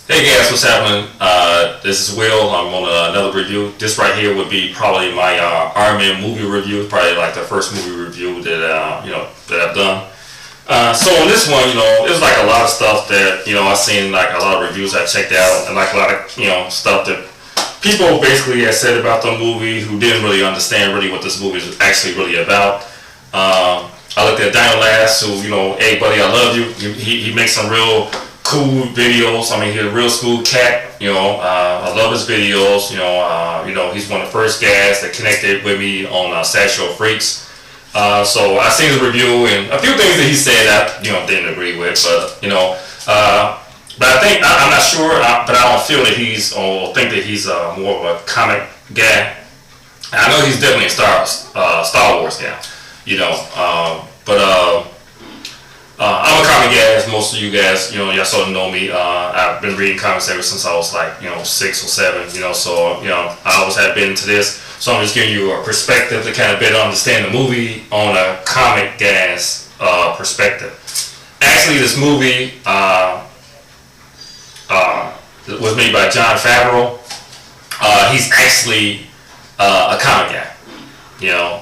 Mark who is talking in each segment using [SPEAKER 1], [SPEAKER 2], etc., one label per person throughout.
[SPEAKER 1] Hey guys, what's happening? This is Will. I'm on another review. This right here would be probably my Ironman movie review. Probably like the first movie review that that I've done. So on this one, it was like a lot of stuff that I've seen, like a lot of reviews I checked out, and like a lot of stuff that people basically had said about the movie who didn't really understand really what this movie is actually really about. I looked at Dino Last, who hey buddy, I love you. He makes some real cool videos. I mean, he's a real smooth cat. I love his videos. He's one of the first guys that connected with me on Satchel Freaks. So I seen his review and a few things that he said I didn't agree with, but I think I'm not sure, but I don't feel that think that he's more of a comic guy. I know he's definitely a Star Wars guy, but. I'm a comic guy, as most of you guys, y'all sort of know me. I've been reading comics ever since I was like, 6 or 7, so, I always have been into this. So I'm just giving you a perspective to kind of better understand the movie on a comic guy's perspective. Actually, this movie was made by Jon Favreau. He's actually a comic guy.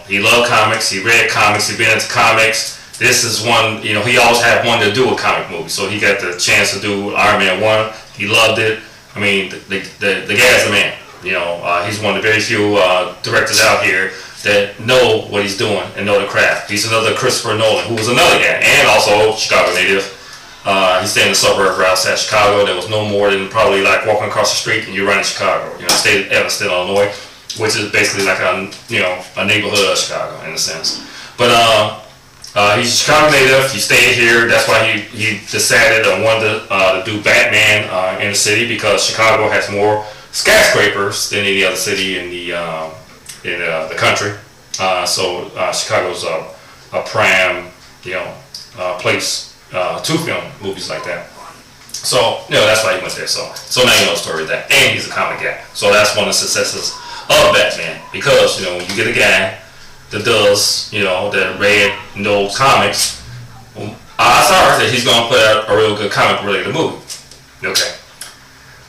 [SPEAKER 1] He loved comics, he read comics, he's been into comics. This is one, he always had wanted to do a comic movie, so he got the chance to do Iron Man 1. He loved it. I mean, the guy's the man. He's one of the very few directors out here that know what he's doing and know the craft. He's another Christopher Nolan, who was another guy, and also Chicago native. He stayed in the suburb outside Chicago. There was no more than probably like walking across the street and you're right in Chicago. Stayed in Evanston, Illinois, which is basically like a neighborhood of Chicago in a sense. But he's a Chicago native. He stayed here. That's why he decided and wanted to do Batman in the city, because Chicago has more skyscrapers than any other city in the country. So Chicago's a prime place to film movies like that. So that's why he went there. So now you know the story of that. And he's a comic guy. So that's one of the successes of Batman, because when you get a guy that does, that read those comics, odds are that he's going to put out a real good comic-related movie.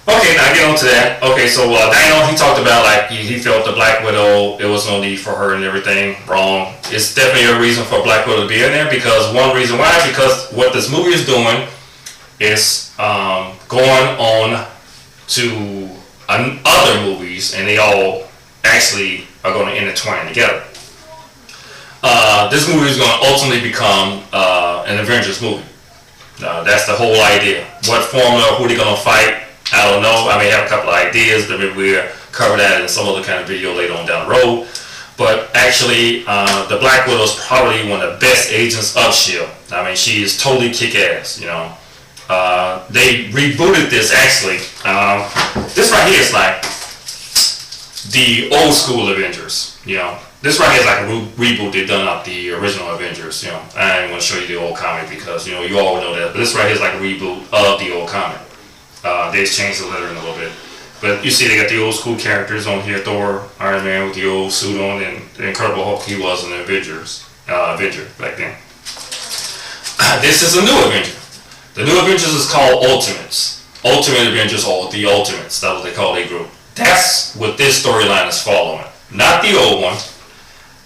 [SPEAKER 1] Okay, now get on to that. Okay, so Dino, he talked about like he felt the Black Widow, there was no need for her and everything. Wrong. It's definitely a reason for Black Widow to be in there, because one reason why, because what this movie is doing is going on to other movies, and they all actually are going to intertwine together. This movie is going to ultimately become an Avengers movie. That's the whole idea. What formula, who they're going to fight, I don't know. I may have a couple of ideas, but maybe we'll cover that in some other kind of video later on down the road. But actually, the Black Widow is probably one of the best agents of S.H.I.E.L.D. I mean, she is totally kick-ass, They rebooted this, actually. This right here is like the old school Avengers, This right here is like a reboot they done up the original Avengers, I ain't want to show you the old comic because, you all know that. But this right here is like a reboot of the old comic. They changed the lettering a little bit. But you see they got the old school characters on here. Thor, Iron Man with the old suit on, and the Incredible Hulk, he was an Avenger back then. This is a new Avenger. The new Avengers is called Ultimates. Ultimate Avengers, or the Ultimates. That's what they call their group. That's what this storyline is following. Not the old one.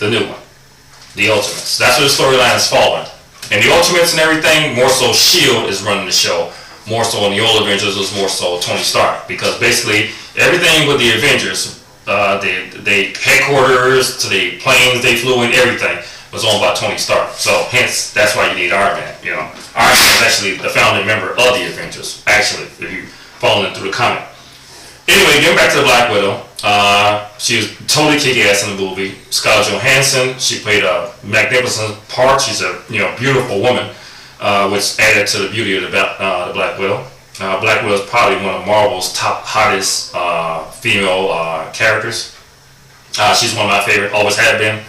[SPEAKER 1] The new one, the Ultimates. That's what the storyline is following. And the Ultimates and everything, more so S.H.I.E.L.D. is running the show. More so in the old Avengers was more so Tony Stark. Because basically, everything with the Avengers, the headquarters, to the planes they flew in, everything was owned by Tony Stark. So hence, that's why you need Iron Man. Iron Man is actually the founding member of the Avengers, actually, if you follow it through the comic. Anyway, getting back to the Black Widow, she was totally kick-ass in the movie. Scarlett Johansson, she played a magnificent part. She's a beautiful woman, which added to the beauty of the Black Widow. Black Widow is probably one of Marvel's top hottest female characters. She's one of my favorite, always have been.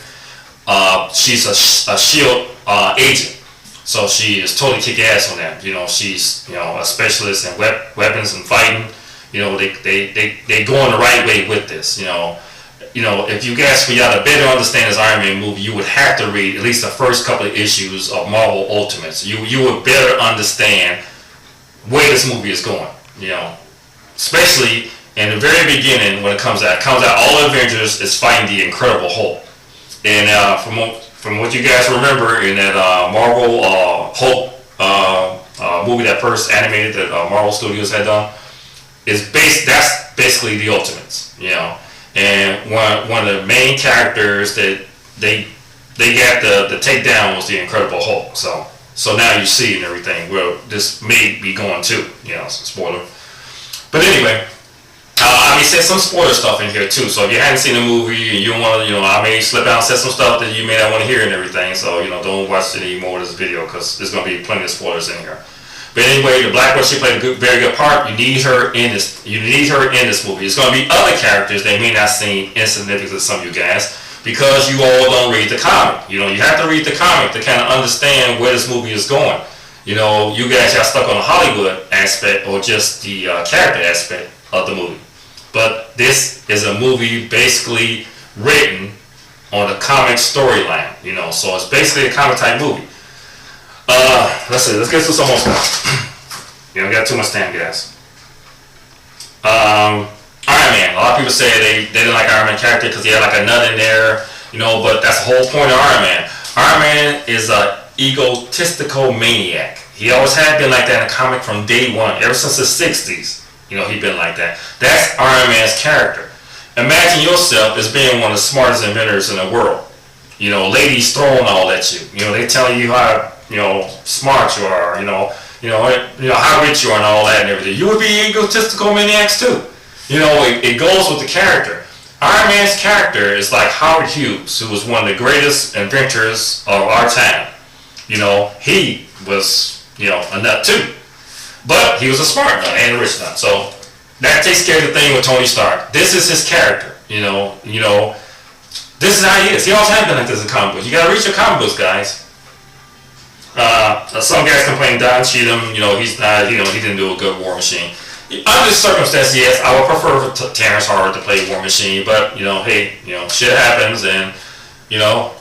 [SPEAKER 1] She's a S.H.I.E.L.D. Agent, so she is totally kick-ass on that. She's a specialist in weapons and fighting. They going the right way with this. If you guys, for y'all to better understand this Iron Man movie, you would have to read at least the first couple of issues of Marvel Ultimates. You would better understand where this movie is going. especially in the very beginning when it comes out. All the Avengers is fighting the Incredible Hulk. And from what you guys remember in that Marvel Hulk movie, that first animated that Marvel Studios had done, that's basically the Ultimates, you know. And one of the main characters that they got the takedown was the Incredible Hulk. So now you see and everything. Well, this may be going too, you know, spoiler. But anyway, I may say some spoiler stuff in here too. So if you hadn't seen the movie and you don't want to, you know, I may slip out and say some stuff that you may not want to hear and everything. So, you know, don't watch any more of this video because there's going to be plenty of spoilers in here. But anyway, the Black Widow, she played a very good part. You need her in this. You need her in this movie. There's going to be other characters that may not seem insignificant to some of you guys because you all don't read the comic. You know, you have to read the comic to kind of understand where this movie is going. You know, you guys got stuck on the Hollywood aspect or just the character aspect of the movie. But this is a movie basically written on a comic storyline. You know, so it's basically a comic type movie. Let's see. Let's get to some more stuff. You don't got too much time, guys. Iron Man. A lot of people say they didn't like Iron Man character because he had like a nut in there, you know. But that's the whole point of Iron Man. Iron Man is a egotistical maniac. He always had been like that in the comic from day one, ever since the '60s. You know, he been like that. That's Iron Man's character. Imagine yourself as being one of the smartest inventors in the world. You know, ladies throwing all at you. You know, they telling you how, you know, smart you are. You know how rich you are and all that and everything. You would be egotistical maniacs too. You know, it goes with the character. Iron Man's character is like Howard Hughes, who was one of the greatest inventors of our time. You know, he was, you know, a nut too. But he was a smart nut and a rich nut. So that takes care of the thing with Tony Stark. This is his character. You know, this is how he is. He always has been like this in comic books. You gotta read your comic books, guys. Some guys complain Don Cheadle, you know, he's not, you know, he didn't do a good War Machine. Under the circumstances, yes, I would prefer for Terrence Howard to play War Machine, but, you know, hey, you know, shit happens, and, you know,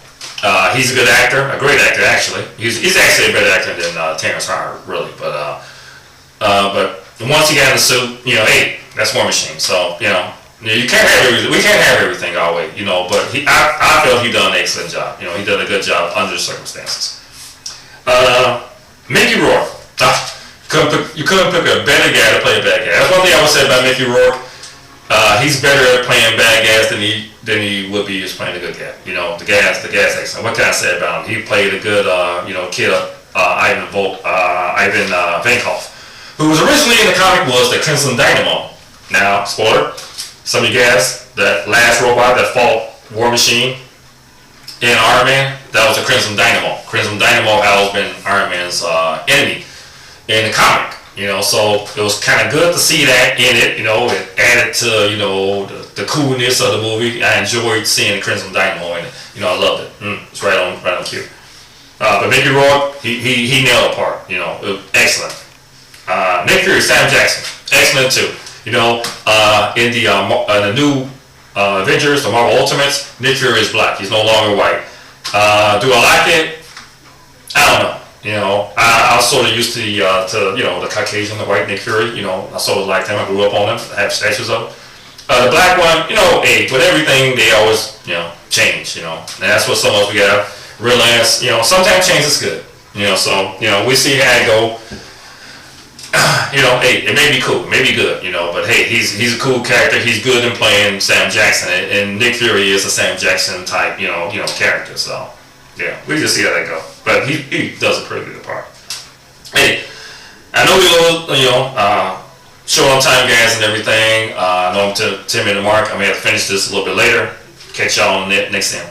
[SPEAKER 1] he's a good actor, a great actor, actually. He's actually a better actor than Terrence Howard, really, but once he got in the suit, you know, hey, that's War Machine, so, you know, you can't have everything, we can't have everything our way, you know, but I felt he done an excellent job, you know, he did a good job under the circumstances. Mickey Rourke. You couldn't pick a better guy to play a bad guy. That's one thing I would say about Mickey Rourke. He's better at playing bad guys than he would be just playing a good guy. You know, the guy's excellent. What can I say about him? He played a good, you know, kid, Ivan Vankoff, who was originally in the comic was the Crimson Dynamo. Now, spoiler, some of you guys, that last robot that fought War Machine in Iron Man, that was the Crimson Dynamo. Crimson Dynamo has been Iron Man's enemy in the comic, you know, so it was kind of good to see that in it, you know, it added to, you know, the coolness of the movie. I enjoyed seeing the Crimson Dynamo in it, you know, I loved it. It's right on cue. But Mickey Rourke, he nailed the part, you know, excellent. Nick Fury, Sam Jackson, excellent too. You know, in the new Avengers, the Marvel Ultimates, Nick Fury is black. He's no longer white. Do I like it? I don't know. You know, I was sort of used to you know, the Caucasian, the white Nick Fury. You know, I sort of liked him. I grew up on him. I have statues of him. The black one, you know, hey, with everything, they always, you know, change. You know, and that's what some of us we gotta realize. You know, sometimes change is good. You know, so you know, we see how it go. You know, hey, it may be cool, it may be good, you know, but hey, he's a cool character. He's good in playing Sam Jackson, and Nick Fury is a Sam Jackson type, you know, character. So, yeah, we just see how that go. But he does a pretty good part. Hey, I know we're a little, you know, short on time, guys, and everything. I know I'm to 10-minute mark. I may have to finish this a little bit later. Catch y'all on the next time.